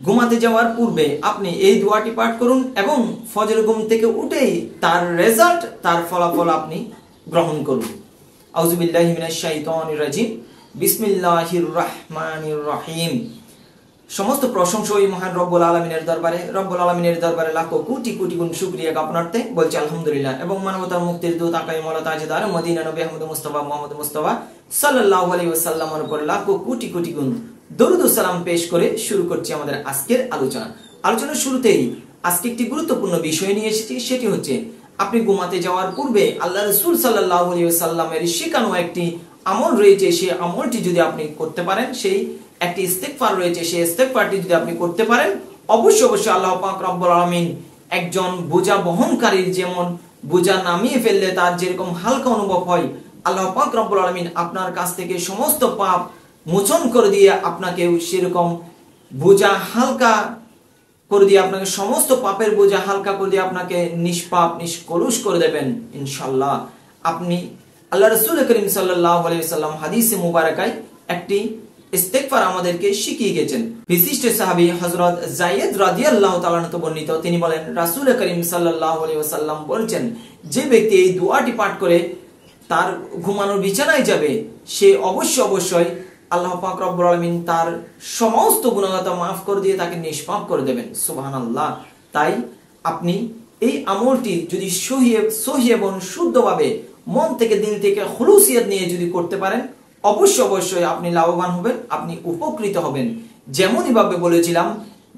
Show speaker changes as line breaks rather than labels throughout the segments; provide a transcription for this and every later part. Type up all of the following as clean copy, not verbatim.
ঘুমাতে যাওয়ার পূর্বে আপনি এই দোয়াটি পাঠ করুন এবং ফজর ঘুম থেকে উঠেই তার রেজাল্ট, তার ফলাফল আপনি গ্রহণ করুন। আউযু বিল্লাহি মিনাশ শাইতানির রাজিম। বিসমিল্লাহির রহমানির রহিম। সমস্ত প্রশংসা ওই মহান রব্বুল আলামিনের দরবারে লাখো কোটি কোটি গুণ শুকরিয়া জ্ঞাপনার্থে বলছি আলহামদুলিল্লাহ। এবং মানবতার মুক্তির দূত আকাই মাওলা তাজদার মদিনা নবী আহমদ মুস্তাফা সাল্লাল্লাহু আলাইহি ওয়াসাল্লামের উপর লাখো কোটি কোটি গুণ দরুদ ও সালাম পেশ করে শুরু করছি আমাদের আজকের আলোচনার শুরুতেই আজকে একটি গুরুত্বপূর্ণ বিষয় নিয়ে এসেছি। সেটি হচ্ছে আপনি ঘুমাতে যাওয়ার পূর্বে আল্লাহ রাসূল সাল্লাল্লাহু আলাইহি ওয়াসাল্লামের শেখানো একটি আমল রয়েছে। সেই আমলটি যদি আপনি করতে পারেন, সেই একটি ইস্তেগফার রয়েছে, সেই ইস্তেগফারটি যদি আপনি করতে পারেন, অবশ্যই আল্লাহ পাক রব্বুল আলামিন একজন বোঝা বহনকারীর যেমন বোঝা নামিয়ে ফেললে তার যেরকম হালকা অনুভব হয়, আল্লাহ পাক রব্বুল আলামিন আপনার কাছ থেকে সমস্ত পাপ মোচন করে দিয়ে আপনাকে সেরকম বোঝা হালকা করে দিয়ে, আপনাকে সমস্ত পাপের বোঝা হালকা করে দিয়ে আপনাকে নিষ্পাপ নিষ্কলুষ করে দেবেন ইনশাআল্লাহ। আপনি আল্লাহ রাসূল করিম সাল্লাল্লাহু আলাইহি ওয়াসাল্লাম হাদিসে মুবারাকায় একটি ইস্তেগফার আমাদেরকে শিখিয়ে গেছেন। বিশিষ্ট সাহাবী হযরত যায়েদ রাদিয়াল্লাহু তাআলা আনহু বর্ণিত, তিনি বলেন রাসূল করিম সাল্লাল্লাহু আলাইহি ওয়াসাল্লাম বলেছেন, যে ব্যক্তি এই দোয়াটি পাঠ করে তার ঘুমানোর বিছানায় যাবে, সে অবশ্যই আল্লাহ পাক রব্বুল আলামিন তার সমস্ত গুনাহগাতা মাফ করে দিয়ে তাকে নিষ্পাপ করে দেবেন। সুবহানাল্লাহ। তাই আপনি এই আমলটি যদি সহি এবং শুদ্ধভাবে মন থেকে দিল থেকে খুলুসিয়ত নিয়ে যদি করতে পারেন, অবশ্যই আপনি লাভবান হবেন, আপনি উপকৃত হবেন। যেমনই ভাবে বলেছিলাম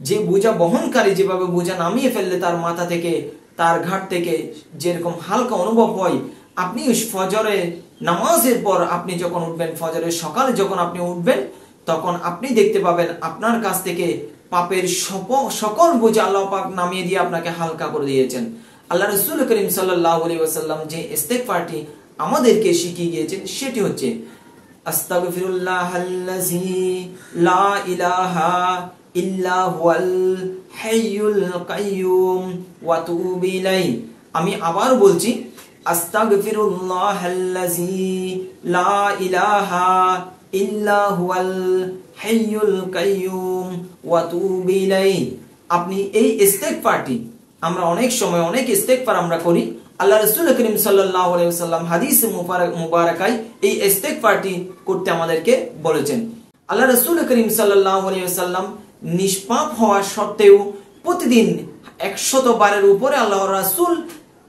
যে বোঝা বহনকারী যেভাবে বোঝা নামিয়ে ফেললে তার মাথা থেকে, তার ঘাট থেকে যেরকম হালকা অনুভব হয়, আপনি ফজরে নামাজের পর আপনি যখন উঠবেন, ফজরের সকালে যখন আপনি উঠবেন, তখন আপনি দেখতে পাবেন আপনার কাছ থেকে পাপের সকল বোঝা আল্লাহ পাক নামিয়ে দিয়ে আপনাকে হালকা করে দিয়েছেন। আল্লাহ রাসূল করিম সাল্লাল্লাহু আলাইহি ওয়াসাল্লাম যে ইস্তেগফারটি আমাদেরকে শিখিয়ে গিয়েছেন সেটি হচ্ছে আস্তাগফিরুল্লাহাল্লাযী লা ইলাহা ইল্লা হুয়াল হাইয়ুল কাইয়্যুম ওয়া তুবু ইলাইহি। আমি আবার বলছি, আস্তাগফিরুল্লাহাল্লাযী লা ইলাহা ইল্লা হুয়াল হাইয়ুল কাইয়্যুম ওয়া তুবু ইলাইহি। আপনি এই ইস্তেগফারটি, আমরা অনেক সময় অনেক ইস্তেগফার আমরা করি, আল্লাহ রাসূল করিম সাল্লাল্লাহু আলাইহি ওয়াসাল্লাম হাদিসে মুবারাকায় এই ইস্তেগফারটি করতে আমাদেরকে বলেছেন। আল্লাহ রাসূল করিম সাল্লাল্লাহু আলাইহি ওয়াসাল্লাম নিষ্পাপ হওয়া সত্ত্বেও প্রতিদিন 100 বারের উপরে আল্লাহর রাসূল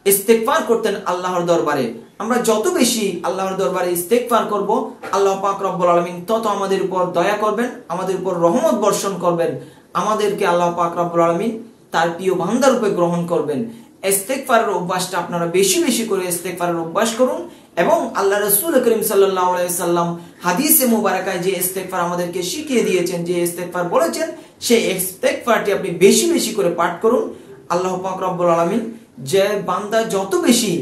ইস্তেগফার করতেন আল্লাহর দরবারে। আমরা যত বেশি আল্লাহর দরবারে ইস্তেগফার করব, আল্লাহ পাক রব্বুল আলামিন তত আমাদের উপর দয়া করবেন, আমাদের উপর রহমত বর্ষণ করবেন, আমাদেরকে আল্লাহ পাক রব্বুল আলামিন তার প্রিয় বান্দা রূপে গ্রহণ করবেন। ইস্তেগফারের অভ্যাসটা আপনারা বেশি করে ইস্তেগফারের অভ্যাস করুন। এবং আল্লাহ রাসূল করিম সাল্লাল্লাহু আলাইহি সাল্লাম হাদিসে মুবারাকায় যে ইস্তেগফার আমাদেরকে শিখিয়ে দিয়েছেন, যে ইস্তেগফার বলেছেন, সেই ইস্তেগফারটি আপনি বেশি করে পাঠ করুন। আল্লাহ পাক রব্বুল আলামিন যে বান্দা যত বেশি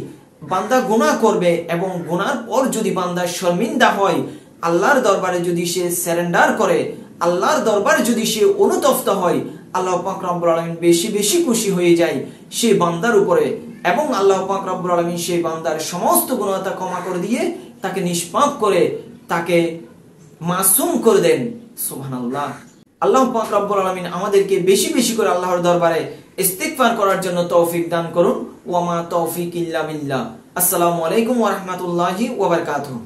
বান্দা গুনাহ করবে এবং গুনার পর যদি বান্দা শর্মিন্দা হয়, আল্লাহর দরবারে যদি সে সারেন্ডার করে, আল্লাহর দরবারে যদি সে অনুতপ্ত হয়, আল্লাহ পাক রব্বুল আলামিন বেশি খুশি হয়ে যায় সেই বান্দার উপরে। এবং আল্লাহ পাক রব্বুল আলামিন সেই বান্দার সমস্ত গুনাহটা ক্ষমা করে দিয়ে তাকে নিষ্পাপ করে তাকে মাসুম করে দেন। সুবহানাল্লাহ। আল্লাহ পাক রব্বুল আলামিন আমাদেরকে বেশি করে আল্লাহর দরবারে ইস্তেগফার করার জন্য তৌফিক দান করুন। ওয়া মা তৌফিক ইল্লা বিল্লাহ। আসসালামু আলাইকুম ওয়া রাহমাতুল্লাহি ওয়া বারাকাতুহু।